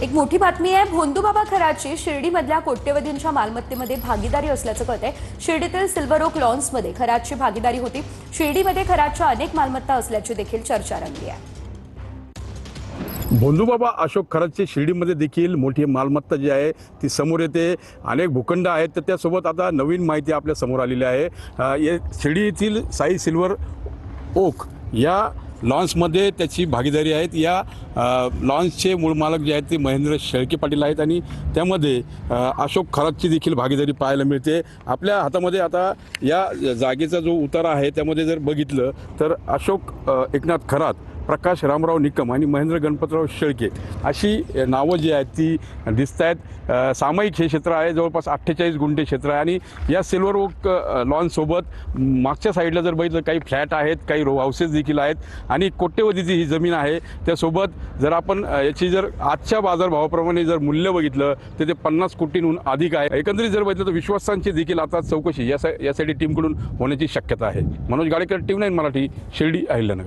एक मोठी बातमी आहे। भोंदूबाबा खराची शिर्डीमधल्या कोट्यवधींच्या मालमत्तेमध्ये भागीदारी असल्याचं कळतंय। शिर्डीतील सिल्वर ओक लॉन्समध्ये खराची भागीदारी होती। शिर्डीमध्ये खराच्या अनेक मालमत्ता असल्याची देखील चर्चा रंगली आहे। भोंदूबाबा अशोक खराचे शिर्डीमध्ये देखील मोठी मालमत्ता जी आहे ती समोर येते। अनेक भूखंड आहेत, तर त्यासोबत आता नवीन माहिती आपल्या समोर आलेली आहे। शिर्डी येथील साई सिल्वर ओक या लॉन्समध्ये त्याची भागीदारी आहेत। या लॉन्सचे मूळ मालक जे आहेत ते महेंद्र शेळके पाटील आहेत आणि त्यामध्ये अशोक खरातची देखील भागीदारी पाहायला मिळते। आपल्या हातामध्ये आता या जागेचा जो उतारा आहे त्यामध्ये जर बघितलं तर अशोक एकनाथ खरात, प्रकाश रामराव निकम आणि महेंद्र गणपतराव शेळके अशी नावं जी आहेत ती दिसत आहेत। सामायिक हे क्षेत्र आहे, जवळपास 48 गुंठे क्षेत्र आहे आणि या सिल्वर ओक लॉनसोबत मागच्या साईडला जर बघितलं काही फ्लॅट आहेत, काही रो हाऊसेस देखील आहेत आणि कोट्यवधीची ही जमीन आहे। त्यासोबत जर आपण याची जर आजच्या बाजारभावाप्रमाणे जर मूल्य बघितलं तर ते 50 कोटींहून अधिक आहे। एकंदरीत जर बघितलं तर विश्वासांची देखील आता चौकशी यासाठी टीमकडून होण्याची शक्यता आहे। मनोज गाडेकर, TV9 मराठी, शिर्डी, अहिल्यानगर।